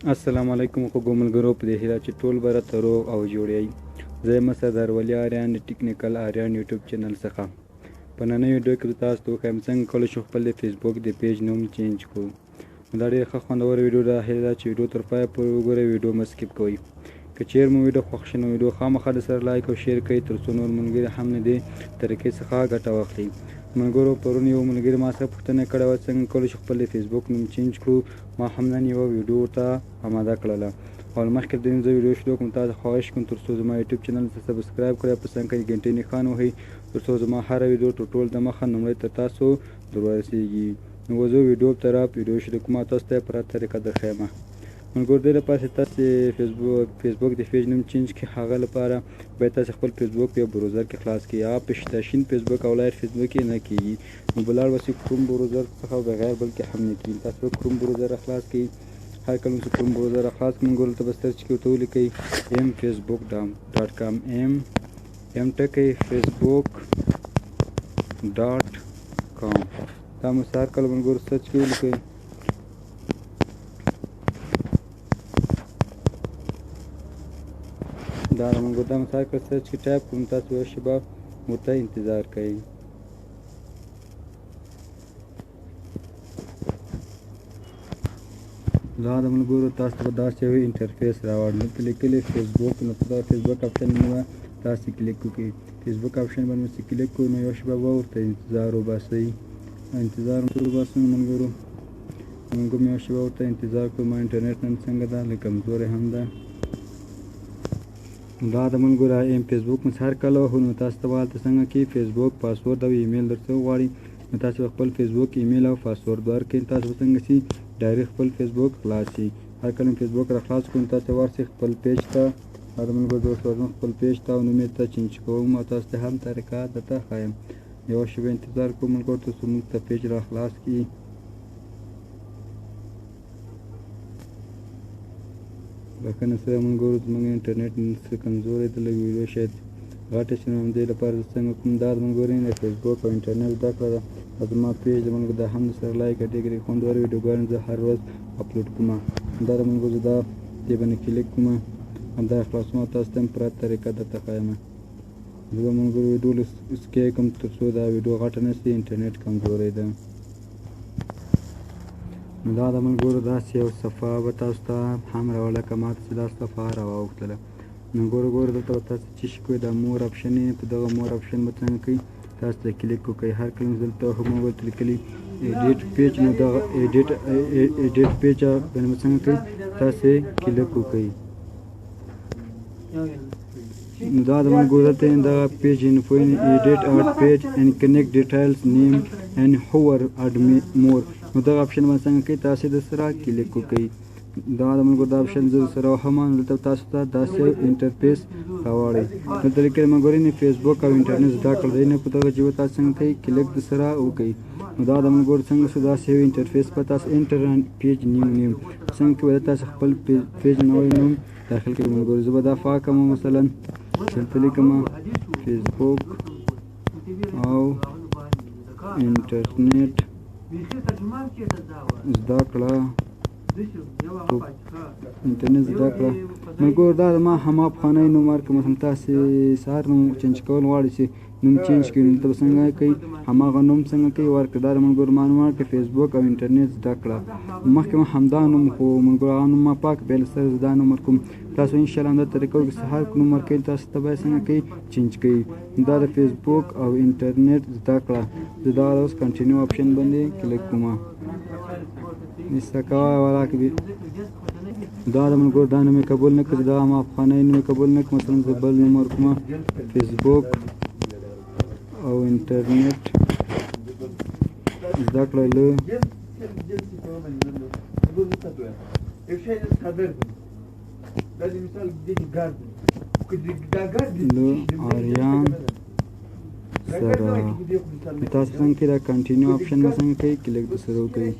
السلام علیکم خوږو ملګرو، په دې هیله چې ټول به راته روغ او جوړ یئ. زه یم سردار ولی آریان د ټیکنیکل آریان یوټیوب چینل څخه. په نننۍ ویډیو کې به تاسو ته وښیم څنګه کولی شو خپل د فیسبوک د پیج نوم چینج کړو. دا ډېره ښه خوندوره ویډیو ده. هیله ده چې ویډیو تر پایه پورې وګورئ، ویډیو مه سکیپ کوئ. که چیرې مو ویډیو خوښ شي نو ویډیو خامخا درسره لایک او شیر کړئ، تر څو نور ملګري هم له دې طریقې څخه ګټه واخلي. ملګرو، پرون یو ملګري ما څخه پوښتنه کړې وه څنګه کولی شو خپل د فیسبوک نوم چینج کړو. ما هم نن یوه ویډیو ورته اماده کړله. او مخکې د دې زه ویډیو شروع کوم، تاسو خواهش کوم تر څو زما یوټیوب چینل ته سبسکرایب کړئ، په څنګ کې د ګنټۍ نښان وهئ، تر څو زما هره ویډیو ټول دمخه لومړی تر تاسو ورسیږي. نو زه ویډیو طرف ویډیو شروع کوم، تاسو ته په راته طریقه درښیم. ملګرو، دې لپاره چې تاسو فیسبوک د پیج نوم چینج کړئ، هغه لپاره باید تاسو خپل فیسبوک په بروزر کې خلاص کړئ. هغه په شین فیسبوک او لایټ فیسبوک کې نه کېږي، نو بلاړ وسې کروم بروزر څخه بغیر بلکې هم نه کېږي. تاسو به کروم بروزر خلاص کړئ. هر کله چې کروم بروزر خلاص کړئ، ملګرو ته به سرچ کې ورته ولیکئ mfacebook.com m ټکی facebook.com. دا مو هر کله ملګرو سرچ کې ولیکئ. دا ملګرو دا مو هر کله سرچ کې ټایپ کړم، تاسو یوه شېبه ورته انتظار کوئ. دا د ملګرو تاسو ته به داسې یو انټرفیس راوړي. دلته لیکلي فیسبوک، نو په دغه فیسبوک آپشن باندې تاسو کلیک وکړئ. فیسبوک آپشن باندې چې کلیک کړو، نو یوه شېبه به ورته انتظار وباسئ. انتظار وباسئ ملګرو. موږ هم یوه شېبه ورته انتظار کړو. ما انټرنیټ نن څنګه ده، لږ کمزوری هم ده. دا د ملګرو ایم فیسبوک مو هر کله وهو، نو تاسو ته به هلته څنګه کې فیسبوک پاسورډ او ایمیل درته وغواړي. نو تاسو به خپل فیسبوک ایمیل او پاسورډ ورکړئ. تاسو به څنګه شي ډایرکټ خپل فیسبوک خلاص شي. هر کله فیسبوک را خلاص کړو، تاسو ورشئ خپل پیج ته. دا د ملګرو دوست ورځم خپل پیج ته او نوم یې ته چینج کوم، او تاسو ته هم طریقه درته ښایم. یوه شېبه انتظار کوو ملګرو تر څو موږ ته پیج را خلاص کړي. بښنه سره ملګرو، زموږ انټرنیټ څه کمزوری ده، لږ ویډیو شاید غټه شي. نو همدې لپاره زه څنګه کوم، دا د ملګرو د فیسبوک او انټرنیټ زده کړه ده. او زما پیج د ملګرو دا هم سره لایک ډېرې خوندورې ویډیوګانې زه هر ورځ اپلوډ کوم. دا د ملګرو زه دا دې باندې کلیک کوم، همدا خلاصوم او تاسو ته هم پوره طریقه درته ښایم. زه به ملګرو ویډیو سکیپ کوم تر څو دا ویډیو غټه نه شي، انټرنیټ کمزوری ده. نو دا د ملګرو داسې یو صفحه به تاسو ته هم راوړله، که ما ته چې دا صفحه راواوښتله. نو ګوره دلته به تاسو څه شي کوئ، دا مور آپشن یې، په دغه مور آپشن به څنګه کوئ، تاسو ته کلیک وکړئ. هر کله چې دلته هم ورته لیکلي ایډیټ پیج، نو دغه ایډیټ پیج باندې به څنګه کوئ، تاسو یې کلیک وکړئ. نو دا د ملګرو دلته دغه پیج انفو ایډیټ اډ پیج اینډ کنیکټ ډیټیلز نیم اینډ هوور اډ مور. نو دغه آپشن باندې څنګه کوئ، تاسو د سره کلیک وکړئ. دا د ملګرو دا آپشن زه سره هم دلته تاسو ته داسې انټرفیس راوړئ. دلته لیکلي ملګرو نه فیسبوک او انټرنیټ زده کړه دی، نه په دغه جیبه تاسو څنګه کوئ، کلیک د سره وکړئ. نو دا د ملګرو څنګه شو داسې یو انټرفیس په تاسو انټر پیج نیم څنګه کوئ، تاسو خپل پیج نوی نوم داخل کړئ. ملګرو زه به دا پاکم، مثلا دلته لیکم فیسبوک او انټرنیټ زده کړه، انټرنیټ زده کړه. ملګرو دا ما هم افغاني نوم ورکړم، مثلا تاسو سهار نوم چینج کول غواړئ چې نوم چینج کړئ، نو ته به څنګه کوئ، هماغه نوم څنګه کوئ ورکړئ. دا ملګرو ما نوم ورکړ فیسبوک او انټرنیټ زده کړه. مخکې ما همدا نوم، خو ملګرو هغه نوم ما پاک بیا له سره زه دا نوم ورکوم. تاسو انشاءالله همدا طریقه وکړئ، هر نوم ورکوئ تاسو ته باید څنګه کوئ، چینج کوئ. دا د فیسبوک او انټرنیټ زده کړه. زه دا اوس کنټینیو آپشن باندې کلیک کوم. نستکوه ولا کبیر. دا د ملګرو دا نوم یې قبول نه کړي، دا هم افغاني نوم یې قبول نه کړي. مثلا زه بل نوم ورکوم فیسبوک او انټرنیټ زده کړه له آریان سره. تاسو څنګه کې دا کنټینیو آپشن څنګه کوئ، کلیک د سره وکړئ.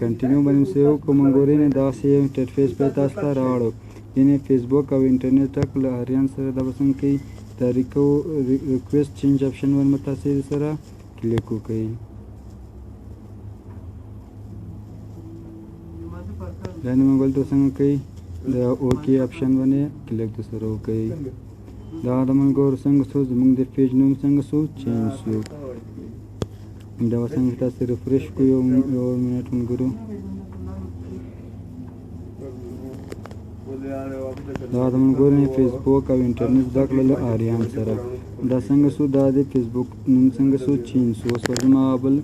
کنټینیو باندې سره وکړو ملګرو نه داسې یو انټرفیس به تاسو ته راوړو، یعنې فیسبوک او انټرنیټ له آریان سره دا به څنګه کوئ، طریقو ریکویسټ چینج آپشن باندې تاسو سره کلیک وکړئ. دا د موبایل ته څنګه کوي د اوکې اپشن باندې کلیک د سره وکړئ. دا د ملګرو څنګه شو زموږ د پیج نوم څنګه شو چینج شو. دا څنګه تاسو ریفریش کوئ یو منټ ملګرو. دا د ملګرو نه فیسبوک او انټرنیټ زده کړه له آریان سره. دا څنګه شو دا د فیسبوک نوم څنګه شو چینج شو. اوس ورځما بل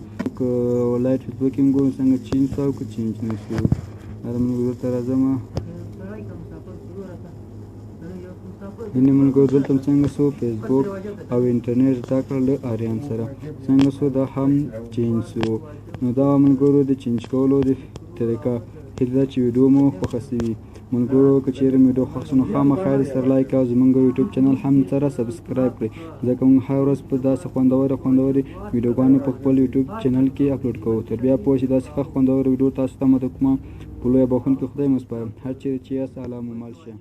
ولایت فیسبوک کې ګورو څنګه چینج شو که چینج نه شو. دا د ملګرو ته راځم. ځینې ملګرو دلته څنګه شو فیسبوک او انټرنیټ زده کړه له آریان سره څنګه شو دا هم چینج شو. نو دا ملګرو د چینج کولو د طریقه هیله ده چې ویډیو مو خوښه شوي. ملګرو که چیرې مې ویډیو خوښ شو نو خامخا یې سره لایک او زموږ یوټیوب چینل هم سره سبسکرایب کړئ ځکه موږ هره ورځ په داسې خوندورې ویډیوګانې په خپل یوټیوب چینل کې اپلوډ کوو. تر بیا پوه شئ داسې ښه خوندوره ویډیو تاسو ته مو د کومه په لویه بخښونکي خدای مو سپارم. هر چیرې چې یاست الله مو مل شه.